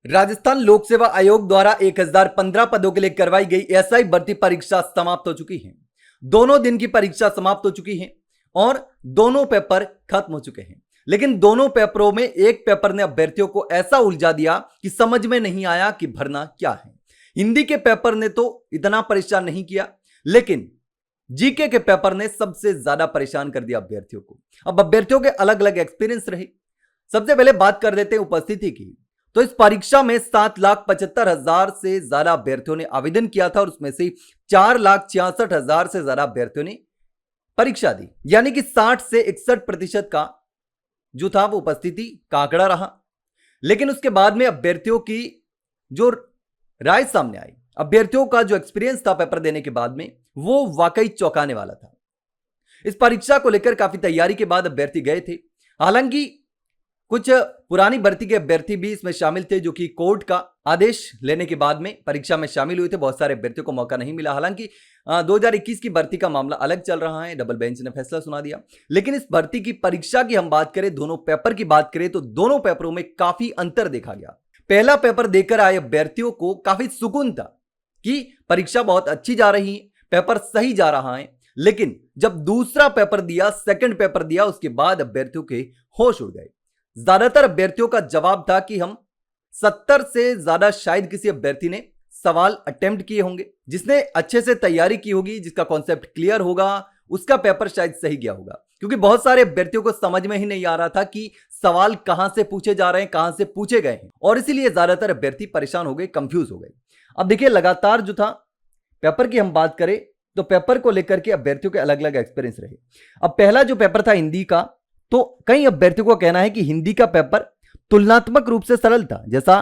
राजस्थान लोक सेवा आयोग द्वारा 1015 पदों के लिए करवाई गई एसआई भर्ती परीक्षा समाप्त हो चुकी है। दोनों दिन की परीक्षा समाप्त हो चुकी है और दोनों पेपर खत्म हो चुके हैं। लेकिन दोनों पेपरों में एक पेपर ने अभ्यर्थियों को ऐसा उलझा दिया कि समझ में नहीं आया कि भरना क्या है। हिंदी के पेपर ने तो इतना परेशान नहीं किया, लेकिन जीके के पेपर ने सबसे ज्यादा परेशान कर दिया अभ्यर्थियों को। अब अभ्यर्थियों के अलग अलग एक्सपीरियंस रहे। सबसे पहले बात कर लेते हैं उपस्थिति की। तो इस परीक्षा में 7,75,000 से ज्यादा अभ्यर्थियों ने आवेदन किया था और उसमें से 4,66,000 से ज्यादा अभ्यर्थियों ने परीक्षा दी, यानी कि 60 से 61% का जो था वो उपस्थिति का आंकड़ा रहा। लेकिन उसके बाद में अभ्यर्थियों की जो राय सामने आई, अभ्यर्थियों का जो एक्सपीरियंस था पेपर देने के बाद में, वो वाकई चौंकाने वाला था। इस परीक्षा को लेकर काफी तैयारी के बाद अभ्यर्थी गए थे। हालांकि कुछ पुरानी भर्ती के अभ्यर्थी भी इसमें शामिल थे, जो कि कोर्ट का आदेश लेने के बाद में परीक्षा में शामिल हुए थे। बहुत सारे अभ्यर्थियों को मौका नहीं मिला। हालांकि 2021 की भर्ती का मामला अलग चल रहा है, डबल बेंच ने फैसला सुना दिया। लेकिन इस भर्ती की परीक्षा की हम बात करें, दोनों पेपर की बात करें, तो दोनों पेपरों में काफी अंतर देखा गया। पहला पेपर देकर आए अभ्यर्थियों को काफी सुकून था कि परीक्षा बहुत अच्छी जा रही है, पेपर सही जा रहा है। लेकिन जब दूसरा पेपर दिया, सेकंड पेपर दिया, उसके बाद अभ्यर्थियों के होश उड़ गए। ज्यादातर अभ्यर्थियों का जवाब था कि हम 70 से ज्यादा शायद किसी अभ्यर्थी ने सवाल अटेम्प्ट किए होंगे। जिसने अच्छे से तैयारी की होगी, जिसका कॉन्सेप्ट क्लियर होगा, उसका पेपर शायद सही गया होगा। क्योंकि बहुत सारे अभ्यर्थियों को समझ में ही नहीं आ रहा था कि सवाल कहां से पूछे जा रहे हैं, कहां से पूछे गए हैं, और इसीलिए ज्यादातर अभ्यर्थी परेशान हो गए, कंफ्यूज हो गए। अब देखिए, लगातार जो था पेपर की हम बात करें तो पेपर को लेकर के अभ्यर्थियों के अलग अलग एक्सपीरियंस रहे। अब पहला जो पेपर था हिंदी का, तो कई अभ्यर्थियों को कहना है कि हिंदी का पेपर तुलनात्मक रूप से सरल था। जैसा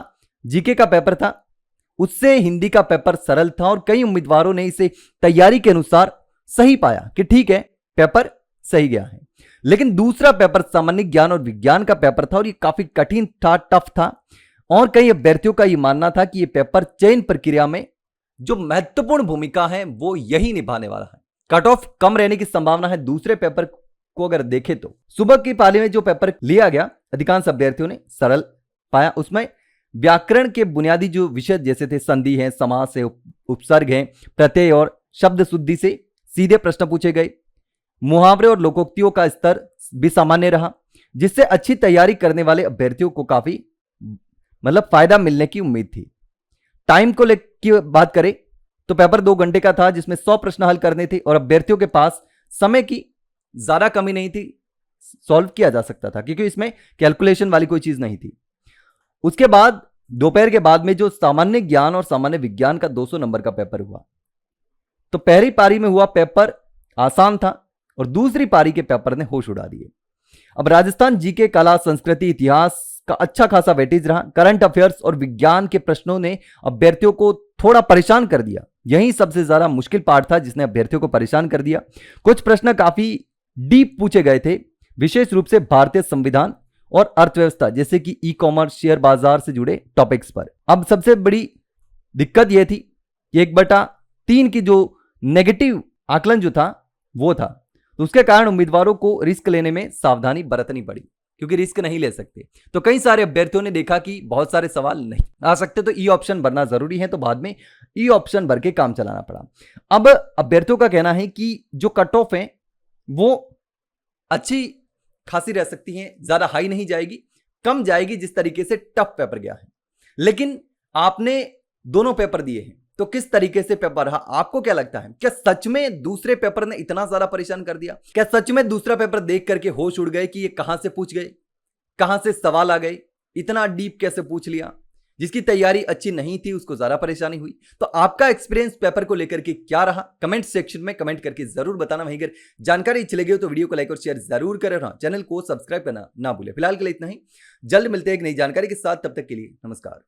जीके का पेपर था, उससे हिंदी का पेपर सरल था और कई उम्मीदवारों ने इसे तैयारी के अनुसार सही पाया कि ठीक है, पेपर सही गया है। लेकिन दूसरा पेपर सामान्य ज्ञान और विज्ञान का पेपर था और ये काफी कठिन था, टफ था। और कई अभ्यर्थियों का यह मानना था कि यह पेपर चयन प्रक्रिया में जो महत्वपूर्ण भूमिका है वो यही निभाने वाला है। कट ऑफ कम रहने की संभावना है। दूसरे पेपर को अगर देखें तो सुबह की पाली में जो पेपर लिया गया, अधिकांश अभ्यर्थियों ने सरल पाया। उसमें व्याकरण के बुनियादी जो विषय जैसे थे, संधि है, समास है, उपसर्ग है, प्रत्यय और शब्द शुद्धि से सीधे प्रश्न पूछे गए। मुहावरे और लोकोक्तियों का स्तर भी सामान्य रहा, जिससे अच्छी तैयारी करने वाले अभ्यर्थियों को काफी फायदा मिलने की उम्मीद थी। टाइम को की बात करें तो पेपर 2 घंटे का था, जिसमें 100 प्रश्न हल करने थे और अभ्यर्थियों के पास समय की ज्यादा कमी नहीं थी, सॉल्व किया जा सकता था क्योंकि इसमें कैलकुलेशन वाली कोई चीज नहीं थी। उसके बाद दोपहर के बाद में जो सामान्य ज्ञान और सामान्य विज्ञान का 200 नंबर का पेपर हुआ, तो पहली पारी में हुआ पेपर आसान था और दूसरी पारी के पेपर ने होश उड़ा दिए। अब राजस्थान जीके, कला, संस्कृति, इतिहास का अच्छा खासा वेटेज रहा। करंट अफेयर्स और विज्ञान के प्रश्नों ने अभ्यर्थियों को थोड़ा परेशान कर दिया। यही सबसे ज्यादा मुश्किल पार्ट था जिसने अभ्यर्थियों को परेशान कर दिया। कुछ प्रश्न काफी डीप पूछे गए थे, विशेष रूप से भारतीय संविधान और अर्थव्यवस्था जैसे कि ई कॉमर्स, शेयर बाजार से जुड़े टॉपिक्स पर। अब सबसे बड़ी दिक्कत यह थी कि 1/3 की जो नेगेटिव आकलन जो था वो था, तो उसके कारण उम्मीदवारों को रिस्क लेने में सावधानी बरतनी पड़ी, क्योंकि रिस्क नहीं ले सकते। तो कई सारे अभ्यर्थियों ने देखा कि बहुत सारे सवाल नहीं आ सकते, तो ई ऑप्शन भरना जरूरी है, तो बाद में ई ऑप्शन भर के काम चलाना पड़ा। अब अभ्यर्थियों का कहना है कि जो कट ऑफ है वो अच्छी खासी रह सकती है, ज्यादा हाई नहीं जाएगी, कम जाएगी, जिस तरीके से टफ पेपर गया है। लेकिन आपने दोनों पेपर दिए हैं, तो किस तरीके से पेपर रहा, आपको क्या लगता है? क्या सच में दूसरे पेपर ने इतना ज्यादा परेशान कर दिया? क्या सच में दूसरा पेपर देख करके होश उड़ गए कि ये कहां से पूछ गए, कहां से सवाल आ गए, इतना डीप कैसे पूछ लिया? जिसकी तैयारी अच्छी नहीं थी उसको ज्यादा परेशानी हुई। तो आपका एक्सपीरियंस पेपर को लेकर के क्या रहा, कमेंट सेक्शन में कमेंट करके जरूर बताना। वहीं अगर जानकारी अच्छी लगी हो तो वीडियो को लाइक और शेयर जरूर करें और चैनल को सब्सक्राइब करना ना भूलें। फिलहाल के लिए इतना ही, जल्द मिलते हैं एक नई जानकारी के साथ, तब तक के लिए नमस्कार।